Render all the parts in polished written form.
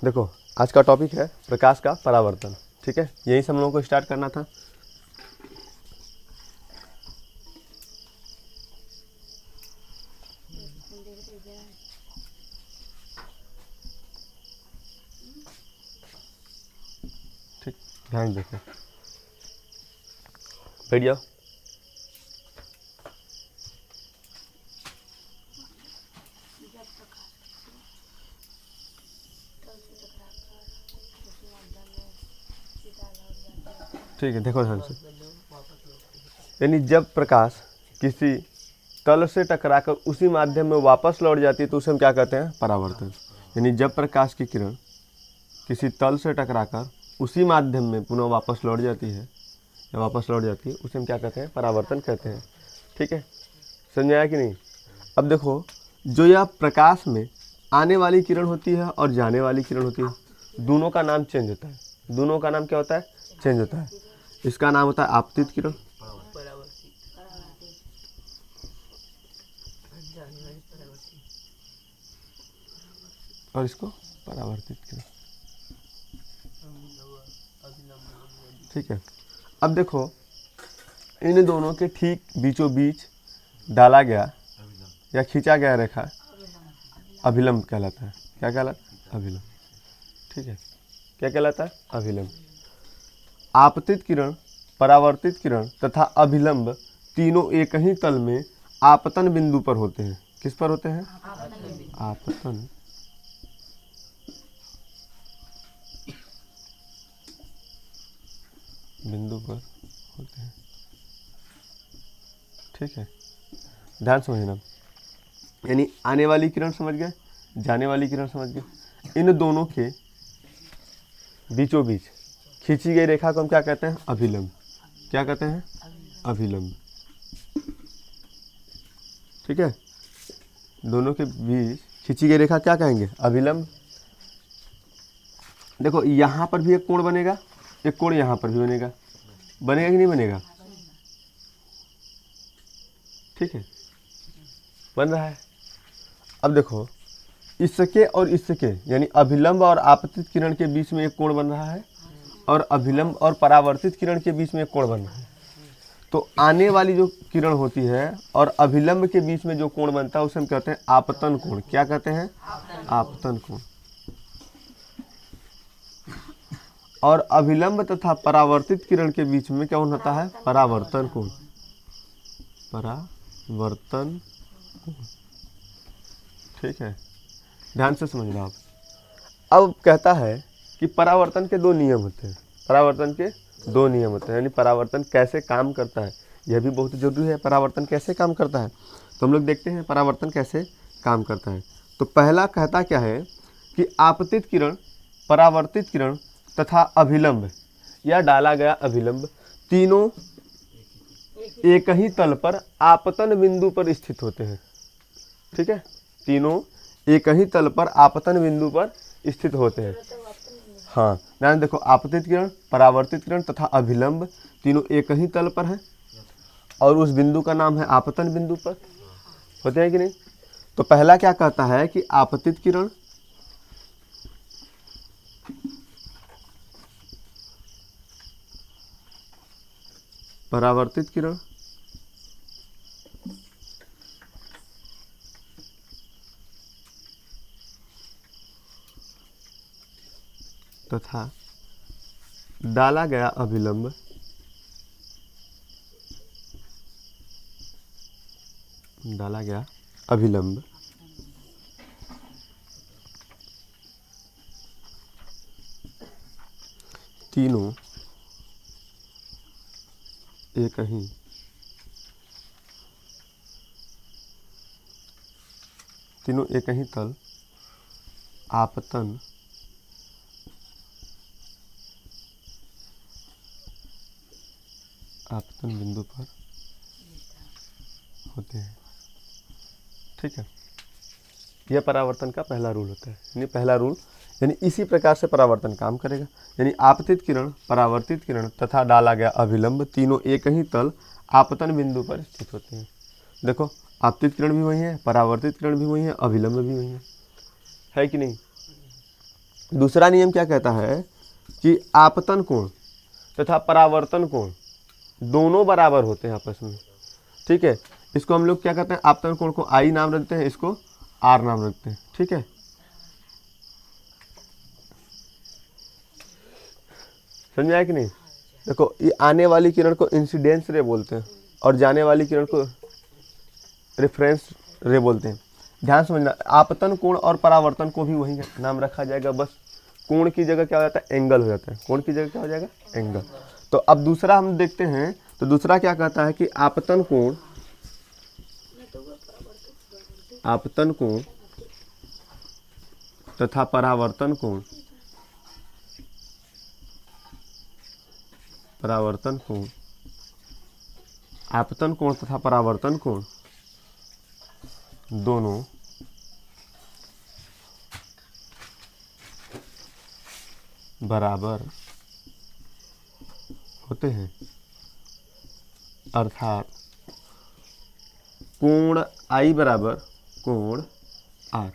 देखो आज का टॉपिक है प्रकाश का परावर्तन। ठीक है, यही से हम लोगों को स्टार्ट करना था। ठीक, ध्यान देखो, बैठ जाओ। ठीक है, देखो ध्यान से। यानी जब प्रकाश किसी तल से टकराकर उसी माध्यम में वापस लौट जाती है तो उसे हम क्या कहते हैं? परावर्तन। यानी जब प्रकाश की किरण किसी तल से टकराकर उसी माध्यम में पुनः वापस लौट जाती है या वापस लौट जाती है उसे हम क्या कहते हैं? परावर्तन कहते हैं। ठीक है, समझ आया कि नहीं? अब देखो, जो यह प्रकाश में आने वाली किरण होती है और जाने वाली किरण होती है, दोनों का नाम चेंज होता है। दोनों का नाम क्या होता है? चेंज होता है। इसका नाम होता है आपतित किरण और इसको परावर्तित किरण। ठीक है, अब देखो, इन दोनों के ठीक बीचों बीच डाला गया या खींचा गया रेखा अभिलंब कहलाता है। क्या कहलाता है? अभिलंब। ठीक है, क्या कहलाता है? अभिलंब। आपतित किरण, परावर्तित किरण तथा अभिलंब तीनों एक ही तल में आपतन बिंदु पर होते हैं। किस पर होते हैं? आपतन बिंदु पर होते हैं। ठीक है, ध्यान समझना। यानी आने वाली किरण समझ गए, जाने वाली किरण समझ गए। इन दोनों के बीचों बीच खींची गई रेखा को हम क्या कहते हैं? अभिलंब। क्या कहते हैं? अभिलंब। ठीक है, दोनों के बीच खींची गई रेखा क्या कहेंगे? अभिलंब। देखो, यहाँ पर भी एक कोण बनेगा, एक कोण यहाँ पर भी बनेगा। बनेगा कि नहीं बनेगा? ठीक है, बन रहा है। अब देखो, इसके और इसके यानी अभिलंब और आपतित किरण के बीच में एक कोण बन रहा है और अभिलंब और परावर्तित किरण के बीच में एक कोण बन रहा है। तो आने वाली जो किरण होती है और अभिलंब के बीच में जो कोण बनता है उसे हम कहते हैं आपतन कोण। क्या कहते हैं? आपतन कोण। और अभिलंब तथा परावर्तित किरण के बीच में क्या होता है? परावर्तन कोण। परावर्तन कोण। ठीक है, ध्यान से समझना आप। अब कहता है कि परावर्तन के दो नियम होते हैं। परावर्तन के दो नियम होते हैं, यानी परावर्तन कैसे काम करता है यह भी बहुत जरूरी है। परावर्तन कैसे काम करता है तो हम लोग देखते हैं परावर्तन कैसे काम करता है। तो पहला कहता क्या है कि आपतित किरण, परावर्तित किरण तथा अभिलंब या डाला गया अभिलंब तीनों एक ही तल पर आपतन बिंदु पर स्थित होते हैं। ठीक है, तीनों एक ही तल पर आपतन बिंदु पर स्थित होते हैं। हाँ, ध्यान देखो, आपतित किरण, परावर्तित किरण तथा अभिलंब तीनों एक ही तल पर हैं और उस बिंदु का नाम है आपतन बिंदु पर। होते हैं कि नहीं? तो पहला क्या कहता है कि आपतित किरण, परावर्तित किरण तथा डाला गया अभिलंब तीनों एक ही तल आपतन बिंदु पर होते हैं। ठीक है, यह परावर्तन का पहला रूल होता है। यानी पहला रूल, यानी इसी प्रकार से परावर्तन काम करेगा। यानी आपतित किरण, परावर्तित किरण तथा डाला गया अभिलंब तीनों एक ही तल आपतन बिंदु पर स्थित होते हैं। देखो, आपतित किरण भी वही है, परावर्तित किरण भी वही है, अभिलंब भी वही है कि नहीं? दूसरा नियम क्या कहता है कि आपतन कोण तथा परावर्तन कोण दोनों बराबर होते हैं आपस में। ठीक है, इसको हम लोग क्या कहते हैं, आपतन कोण को आई नाम रखते हैं, इसको आर नाम रखते हैं। ठीक है, समझ आया कि नहीं? देखो, ये आने वाली किरण को इंसिडेंस रे बोलते हैं और जाने वाली किरण को रेफरेंस रे बोलते हैं। ध्यान समझना, आपतन कोण और परावर्तन को भी वही नाम रखा जाएगा, बस कोण की जगह क्या हो जाता है, एंगल हो जाता है। कोण की जगह क्या हो जाएगा, एंगल। तो अब दूसरा हम देखते हैं, तो दूसरा क्या कहता है कि आपतन कोण तथा परावर्तन कोण आपतन कोण तथा परावर्तन कोण दोनों बराबर होते हैं, अर्थात कोण आई बराबर कोण आर।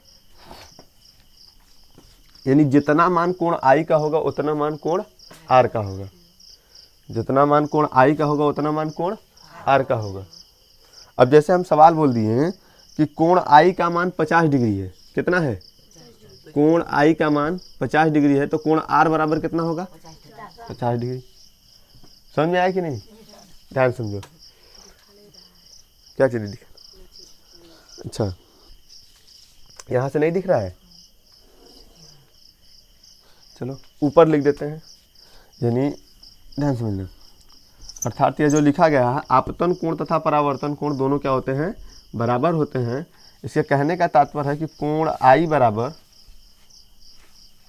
यानी जितना मान कोण आई का होगा उतना मान कोण आर का होगा, जितना मान कोण आई का होगा उतना मान कोण आर का होगा। अब जैसे हम सवाल बोल दिए हैं कि कोण आई का मान 50 डिग्री है, कितना है, कोण आई का मान 50 डिग्री है, तो कोण आर बराबर कितना होगा, 50 डिग्री। समझ में आया कि नहीं? ध्यान समझो, क्या चीज दिख, अच्छा यहाँ से नहीं दिख रहा है, चलो ऊपर लिख देते हैं। यानी ध्यान समझना, अर्थात यह जो लिखा गया है, आपतन कोण तथा परावर्तन कोण दोनों क्या होते हैं, बराबर होते हैं। इसके कहने का तात्पर्य है कि कोण आई बराबर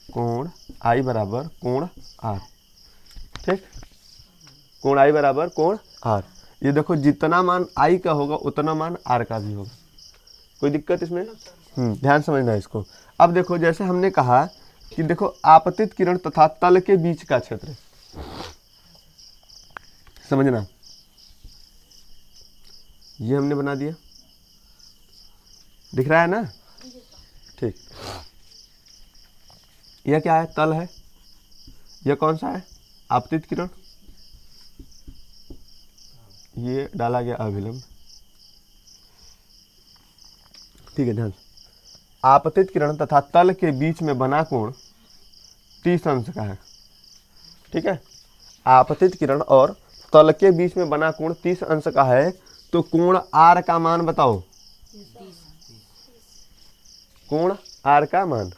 कोण आर। ठीक, कोण आई बराबर कोण आर। ये देखो, जितना मान आई का होगा उतना मान आर का भी होगा, कोई दिक्कत इसमें? ध्यान समझना इसको। अब देखो, जैसे हमने कहा कि देखो आपतित किरण तथा तल के बीच का क्षेत्र, समझना, ये हमने बना दिया, दिख रहा है ना? ठीक, यह क्या है, तल है। यह कौन सा है, आपतित किरण। ये डाला गया अभिलंब। ठीक है, ध्यान, आपतित किरण तथा तल के बीच में बना कोण 30 अंश का है। ठीक है, आपतित किरण और तल के बीच में बना कोण 30 अंश का है, तो कोण आर का मान बताओ, कोण आर का मान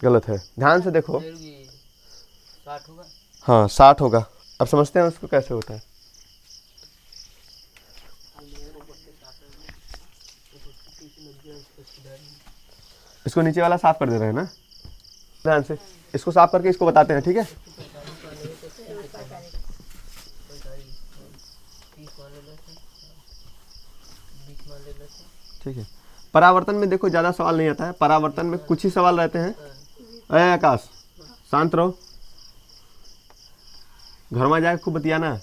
गलत है, ध्यान से देखो। 60 होगा। हाँ 60 होगा। अब समझते हैं उसको कैसे होता है। इसको नीचे वाला साफ कर दे रहे हैं ना, ध्यान से इसको साफ करके इसको बताते हैं। ठीक है, ठीक है। परावर्तन में देखो ज़्यादा सवाल नहीं आता है, परावर्तन में कुछ ही सवाल रहते हैं। अरे आकाश, शांत रहो, घर में जाके खूब बतियाना,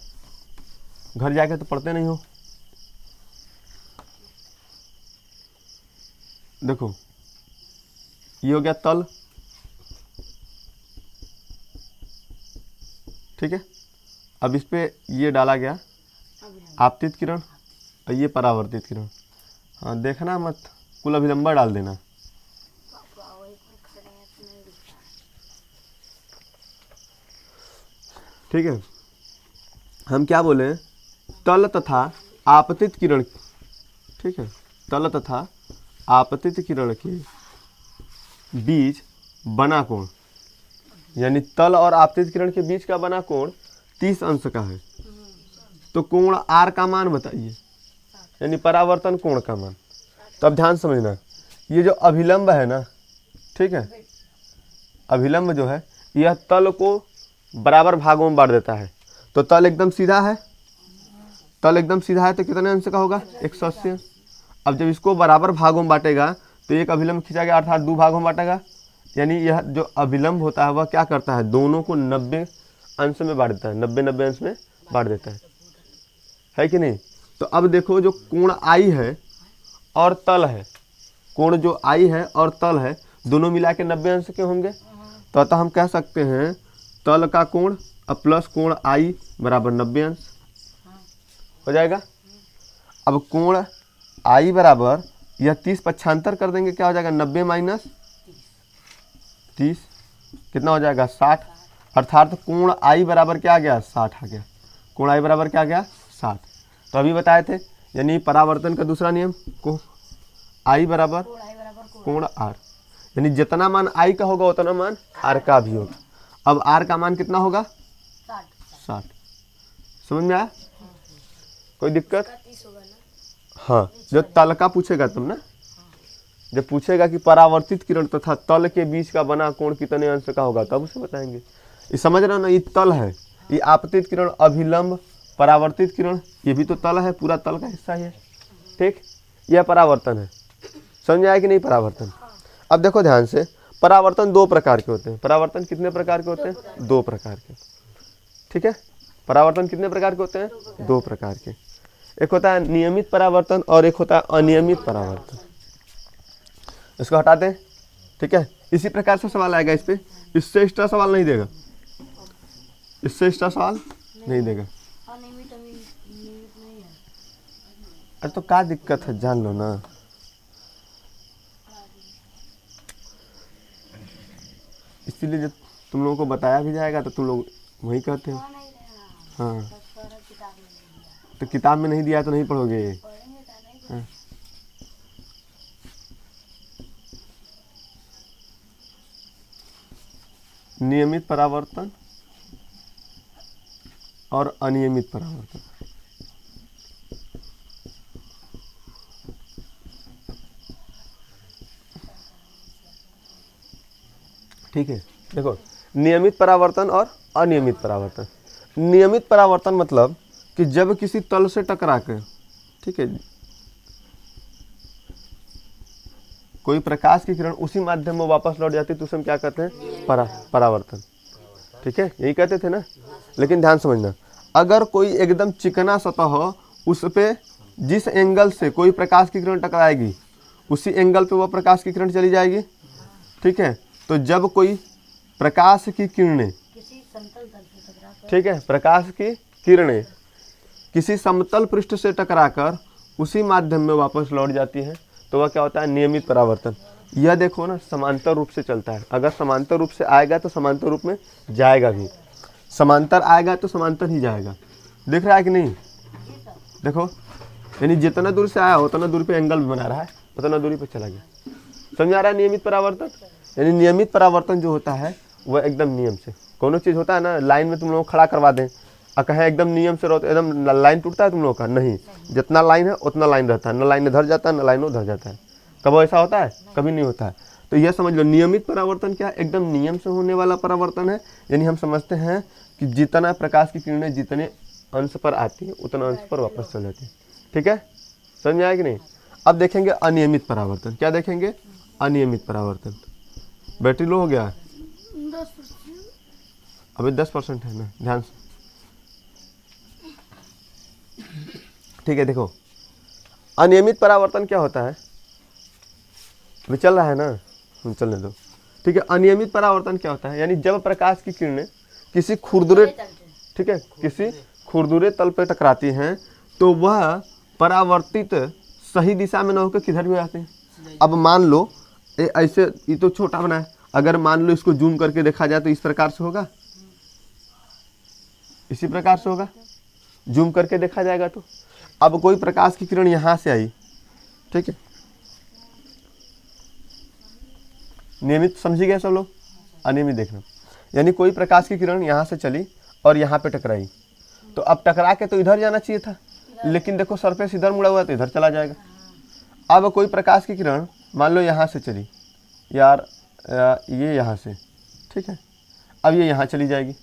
घर जाके तो पढ़ते नहीं हो। देखो, ये हो गया तल, ठीक है। अब इस पे ये डाला गया आपतित किरण और ये परावर्तित किरण। हाँ, देखना मत, कुल अभिलंबा डाल देना। ठीक है, हम क्या बोले, तल तथा आपतित किरण, ठीक है, तल तथा आपतित किरण के बीच बना कोण, यानी तल और आपतित किरण के बीच का बना कोण 30 अंश का है। तो कोण आर का मान बताइए, यानी परावर्तन कोण का मान। तो अब ध्यान समझना, ये जो अभिलंब है ना, ठीक है, अभिलंब जो है यह तल को बराबर भागों में बांट देता है। तो तल एकदम सीधा है, तल एकदम सीधा है तो कितने अंश का होगा, 180। अब जब इसको बराबर भागों में बांटेगा तो एक अभिलंब खींचा गया अर्थात 2 भागों में बांटेगा। यानी यह जो अभिलंब होता है वह क्या करता है, दोनों को 90 अंश में बांट देता है, 90 अंश में बांट देता है कि नहीं। तो अब देखो, जो कोण आई है और तल है, कोण जो आई है और तल है, दोनों मिला के 90 अंश के होंगे। तो अतः हम कह सकते हैं तल का कोण अब प्लस कोण आई बराबर 90 अंश हो जाएगा। अब कोण आई बराबर यह 30 पक्षांतर कर देंगे, क्या हो जाएगा 90 माइनस 30 कितना हो जाएगा 60, अर्थात कोण आई बराबर क्या आ गया 60 आ गया। कोण आई बराबर क्या आ गया 60। तो अभी बताए थे यानी परावर्तन का दूसरा नियम को आई बराबर कोण आर, यानी जितना मान आई का होगा उतना मान आर का भी होगा। अब आर का मान कितना होगा 60। समझ में आया कोई दिक्कत? हाँ, जो तल का पूछेगा तुम ना, जब पूछेगा कि परावर्तित किरण तथा तल के बीच का बना कोण कितने अंश का होगा तब उसे बताएंगे। ये समझ रहे हो ना, ये तल है, ये आपतित किरण, अभिलंब, परावर्तित किरण, ये भी तो तल है, पूरा तल का हिस्सा ही है। ठीक, यह परावर्तन है। समझ आया कि नहीं परावर्तन? अब देखो ध्यान से, परावर्तन दो प्रकार के होते हैं। परावर्तन कितने प्रकार के होते हैं? दो प्रकार के। ठीक है, परावर्तन कितने प्रकार के होते हैं? दो प्रकार के। एक होता है नियमित परावर्तन और एक होता है अनियमित परावर्तन। इसको हटा दें। ठीक है, इसी प्रकार से सवाल आएगा इस पे, इससे एक्स्ट्रा सवाल नहीं देगा, इससे एक्स्ट्रा सवाल नहीं देगा। अरे तो क्या दिक्कत है, जान लो ना। इसीलिए जब तुम लोगों को बताया भी जाएगा तो तुम लोग वही कहते हो। हाँ, तो किताब में नहीं दिया तो नहीं पढ़ोगे। हाँ। नियमित परावर्तन और अनियमित परावर्तन। ठीक है, देखो नियमित परावर्तन और अनियमित परावर्तन। नियमित परावर्तन मतलब कि जब किसी तल से टकरा कर, ठीक है, कोई प्रकाश की किरण उसी माध्यम में वापस लौट जाती है तो उसे हम क्या कहते हैं? परावर्तन। ठीक है, यही कहते थे ना। लेकिन ध्यान समझना, अगर कोई एकदम चिकना सतह हो, उस पे जिस एंगल से कोई प्रकाश की किरण टकराएगी उसी एंगल पे वह प्रकाश की किरण चली जाएगी। ठीक है, तो जब कोई प्रकाश की किरणें, ठीक है, प्रकाश की किरणें किसी समतल पृष्ठ से टकराकर उसी माध्यम में वापस लौट जाती हैं तो वह क्या होता है? नियमित परावर्तन। यह देखो ना, समांतर रूप से चलता है। अगर समांतर रूप से आएगा तो समांतर रूप में जाएगा भी, समांतर आएगा तो समांतर ही जाएगा। दिख रहा है कि नहीं? देखो, यानी जितना दूर से आया उतना दूर पे एंगल बना रहा है, उतना दूरी पे चला गया। समझ आ रहा है नियमित परावर्तन? यानी नियमित परावर्तन जो होता है वह एकदम नियम से, कोनो चीज़ होता है ना, लाइन में तुम लोग खड़ा करवा दें और कहें एकदम नियम से रहो तो एकदम लाइन टूटता है तुम लोग का? नहीं, जितना लाइन है उतना लाइन रहता है, न लाइन इधर जाता है न लाइन उधर जाता है। कब ऐसा होता है? कभी नहीं होता है। तो यह समझ लो, नियमित परावर्तन क्या? एकदम नियम से होने वाला परावर्तन है। यानी हम समझते हैं कि जितना प्रकाश की किरणें जितने अंश पर आती है उतना अंश पर वापस चल जाती है। ठीक है, समझ में आया कि नहीं? अब देखेंगे अनियमित परावर्तन। क्या देखेंगे? अनियमित परावर्तन। बैटरी लो हो गया? अभी 10% है ना, ध्यान से। ठीक है, देखो अनियमित परावर्तन क्या होता है, अभी चल रहा है ना, हम चलने दो। ठीक है, अनियमित परावर्तन क्या होता है? यानी जब प्रकाश की किरणें किसी खुरदुरे, ठीक है, किसी खुरदुरे तल पर टकराती हैं तो वह परावर्तित सही दिशा में न होकर किधर भी आते हैं। अब मान लो ऐसे, ये तो छोटा बना है, अगर मान लो इसको जूम करके देखा जाए तो इस प्रकार से होगा, इसी प्रकार से होगा, जूम करके देखा जाएगा तो। अब कोई प्रकाश की किरण यहां से आई, ठीक है, नियमित समझी गए सब लोग? अनियमित देखना, यानी कोई प्रकाश की किरण यहां से चली और यहाँ पे टकराई, तो अब टकरा के तो इधर जाना चाहिए था, लेकिन देखो सरफेस इधर मुड़ा हुआ है तो इधर चला जाएगा। अब कोई प्रकाश की किरण मान लो यहाँ से चली, यार ये यहाँ से, ठीक है, अब ये यहाँ चली जाएगी।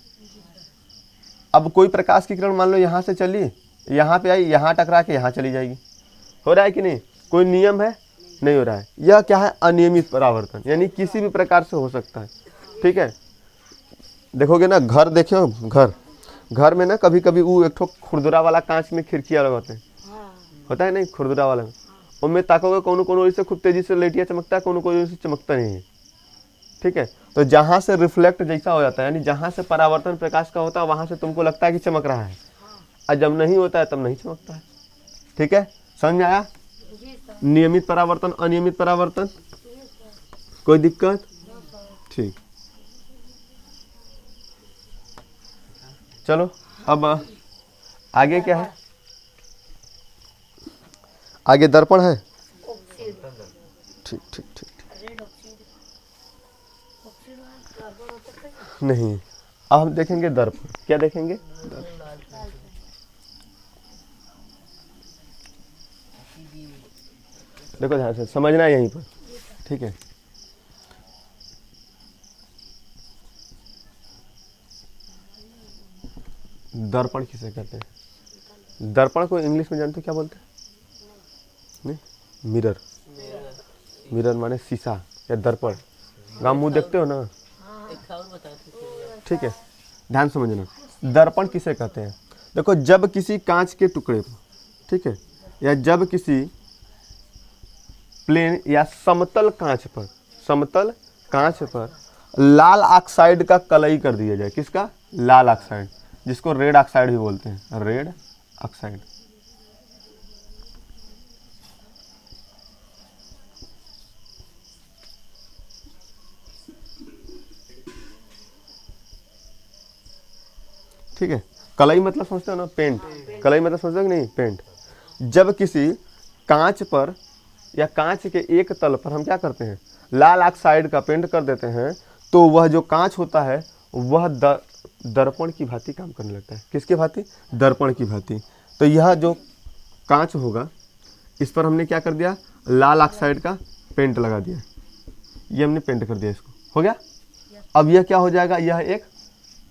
अब कोई प्रकाश की किरण मान लो यहाँ से चली, यहाँ पे आई, यहाँ टकरा के यहाँ चली जाएगी। हो रहा है कि नहीं? कोई नियम है? नहीं हो रहा है। यह क्या है? अनियमित परावर्तन, यानी किसी भी प्रकार से हो सकता है। ठीक है, देखोगे ना, घर देखो, घर में ना कभी कभी वो एक ठो खुरदुरा वाला कांच में खिड़कियाँ लगाते हैं, होता है नहीं, खुरदुरा वाला में, उनमें ताकोगे कोनो कोनो से खूब तेजी से लाइटिया चमकता है, कोनो से चमकता नहीं है। ठीक है। तो जहाँ से रिफ्लेक्ट जैसा हो जाता है, यानी जहाँ से परावर्तन प्रकाश का होता है वहाँ से तुमको लगता है कि चमक रहा है, और जब नहीं होता है तब नहीं चमकता है। ठीक है, समझ में आया? नियमित परावर्तन, अनियमित परावर्तन, कोई दिक्कत? ठीक, चलो अब आगे क्या है? आगे दर्पण है। ठीक ठीक ठीक, नहीं, अब हम देखेंगे दर्पण। क्या देखेंगे? देखो ध्यान से समझना है यहीं पर, ठीक है। दर्पण किसे कहते हैं? दर्पण को इंग्लिश में जानते हो क्या बोलते हैं? नहीं, मिरर। मिरर माने शीशा या दर्पण। गाँव मुंह देखते हो ना, ठीक है, ध्यान समझना। दर्पण किसे कहते हैं? देखो, जब किसी कांच के टुकड़े पर, ठीक है, या जब किसी प्लेन या समतल कांच पर लाल ऑक्साइड का कलई कर दिया जाए। किसका? लाल ऑक्साइड, जिसको रेड ऑक्साइड भी बोलते हैं, रेड ऑक्साइड। ठीक है, कलई मतलब समझते हो ना, पेंट। कलई मतलब समझते हो कि नहीं? पेंट। जब किसी कांच पर या कांच के एक तल पर हम क्या करते हैं? लाल ऑक्साइड का पेंट कर देते हैं, तो वह जो कांच होता है वह दर्पण की भांति काम करने लगता है। किसकी भांति? दर्पण की भांति। तो यह जो कांच होगा, इस पर हमने क्या कर दिया? लाल ऑक्साइड का पेंट लगा दिया। ये हमने पेंट कर दिया, इसको हो गया। अब यह क्या हो जाएगा? यह एक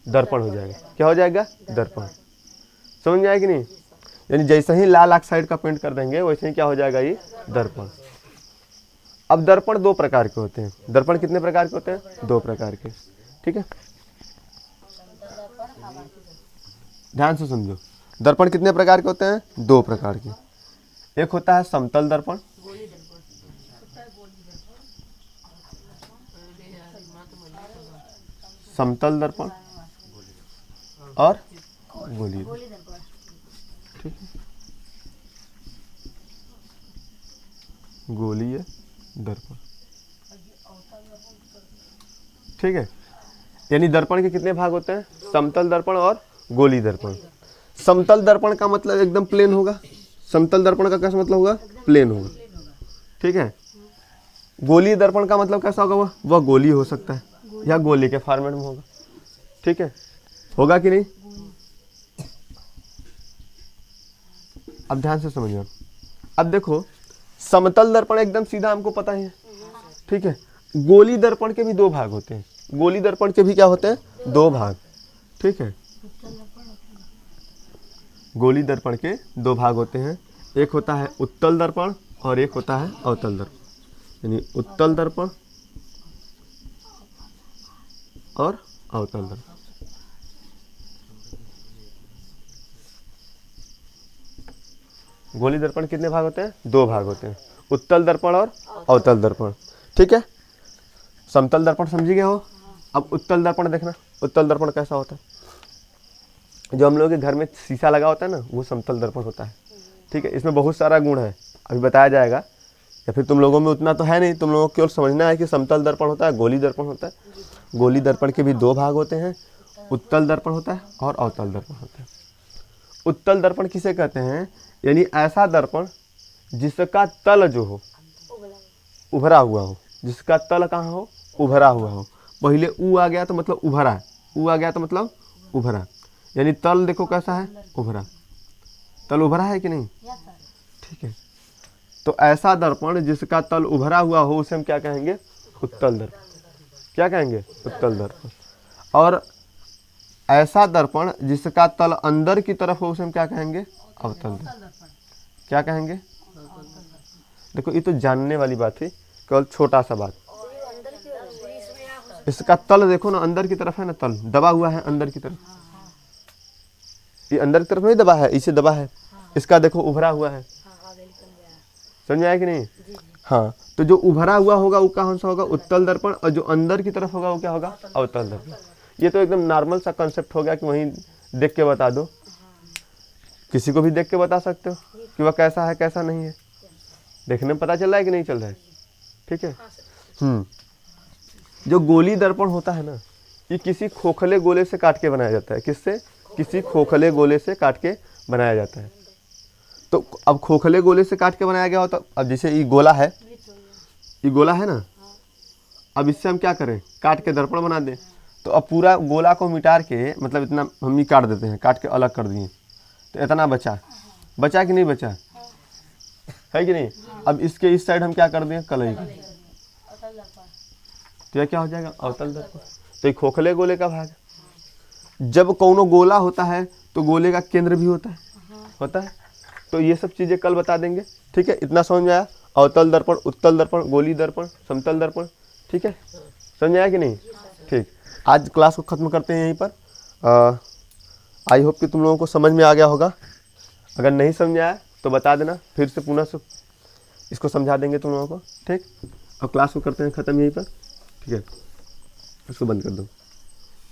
दर्पण हो जाएगा। क्या हो जाएगा? दर्पण। समझ में आया कि नहीं? यानी जैसे ही लाल ऑक्साइड का पेंट कर देंगे वैसे ही क्या हो जाएगा? ये दर्पण। अब दर्पण दो प्रकार के होते हैं। दर्पण कितने प्रकार के होते हैं? दो प्रकार के, ठीक है। ध्यान से समझो, दर्पण कितने प्रकार के होते हैं? दो प्रकार के। एक होता है समतल दर्पण, समतल दर्पण और गोलीय, ठीक है, गोलीय दर्पण, ठीक है। यानी दर्पण के कितने भाग होते हैं? समतल दर्पण और गोलीय दर्पण। समतल दर्पण का मतलब एकदम प्लेन होगा। समतल दर्पण का कैसा मतलब होगा? प्लेन होगा, ठीक है। गोलीय दर्पण का मतलब कैसा होगा? वह गोलीय हो सकता है या गोली के फॉर्मेट में होगा, ठीक है। होगा कि नहीं? अब ध्यान से समझिए। अब देखो, समतल दर्पण एकदम सीधा हमको पता ही है, ठीक है। गोली दर्पण के भी दो भाग होते हैं। गोली दर्पण के भी क्या होते हैं? दो भाग, ठीक है। गोली दर्पण के दो भाग होते हैं। एक होता है उत्तल दर्पण और एक होता है अवतल दर्पण। यानी उत्तल दर्पण और अवतल दर्पण। गोली दर्पण कितने भाग होते हैं? दो भाग होते हैं, उत्तल दर्पण और अवतल दर्पण, ठीक है। समतल दर्पण समझ गए हो? अब उत्तल दर्पण देखना। उत्तल दर्पण कैसा होता है? जो हम लोग के घर में शीशा लगा होता है ना, वो समतल दर्पण होता है, ठीक है। इसमें बहुत सारा गुण है, अभी बताया जाएगा, या फिर तुम लोगों में उतना तो है नहीं, तुम लोगों को केवल समझना है कि समतल दर्पण होता है, गोली दर्पण होता है। गोली दर्पण के भी दो भाग होते हैं, उत्तल दर्पण होता है और अवतल दर्पण होता है। उत्तल दर्पण किसे कहते हैं? यानी ऐसा दर्पण जिसका तल जो हो उभरा हुआ हो। जिसका तल कहाँ हो? उभरा हुआ हो। पहले ऊ आ गया तो मतलब उभरा है, ऊ आ गया तो मतलब उभरा। यानी तल देखो कैसा है? उभरा। तल उभरा है कि नहीं? ठीक है। तो ऐसा दर्पण जिसका तल उभरा हुआ हो उसे हम क्या कहेंगे? उत्तल दर्पण। क्या कहेंगे? उत्तल दर्पण। और ऐसा दर्पण जिसका तल अंदर की तरफ हो उसे हम क्या कहेंगे? अवतल दर्पण। क्या कहेंगे? देखो, ये तो जानने वाली बात है, केवल छोटा सा बात। इसका तल देखो ना, अंदर की तरफ है ना, तल दबा हुआ है अंदर की तरफ। ये अंदर की तरफ नहीं दबा है, इसे दबा है। इसका देखो उभरा हुआ है। समझ में आया कि नहीं? हाँ, तो जो उभरा हुआ होगा वो कौन सा होगा, उत्तल दर्पण, और जो अंदर की तरफ होगा वो क्या होगा, अवतल दर्पण। ये तो एकदम नॉर्मल सा कॉन्सेप्ट हो गया कि वहीं देख के बता दो, किसी को भी देख के बता सकते हो कि वह कैसा है कैसा नहीं है, देखने में पता चल रहा है कि नहीं चल रहा है। ठीक है। जो गोली दर्पण होता है ना, ये किसी खोखले गोले से काट के बनाया जाता है। किससे, किसी खोखले गोले से काट के बनाया जाता है। तो अब खोखले गोले से काट के बनाया गया होता, अब जैसे ये गोला है, ये गोला है ना, अब इससे हम क्या करें, काट के दर्पण बना दें। तो अब पूरा गोला को मिटार के, मतलब इतना हम ही काट देते हैं, काट के अलग कर दिए, तो इतना बचा, बचा कि नहीं बचा, है कि नहीं। अब इसके इस साइड हम क्या कर दें, कलई, तो यह क्या हो जाएगा, अवतल दर्पण। तो ये खोखले गोले का भाग। जब कोनो गोला होता है तो गोले का केंद्र भी होता है। तो ये सब चीज़ें कल बता देंगे। ठीक है, इतना समझ में आया, अवतल दर्पण, उत्तल दर्पण, गोली दर्पण, समतल दर्पण। ठीक है, समझ में आया कि नहीं। ठीक, आज क्लास को ख़त्म करते हैं यहीं पर। आई होप कि तुम लोगों को समझ में आ गया होगा। अगर नहीं समझ आया तो बता देना, फिर से पुनः से इसको समझा देंगे तुम लोगों को। ठीक, अब क्लास को करते हैं ख़त्म यहीं पर। ठीक है, इसको बंद कर दो।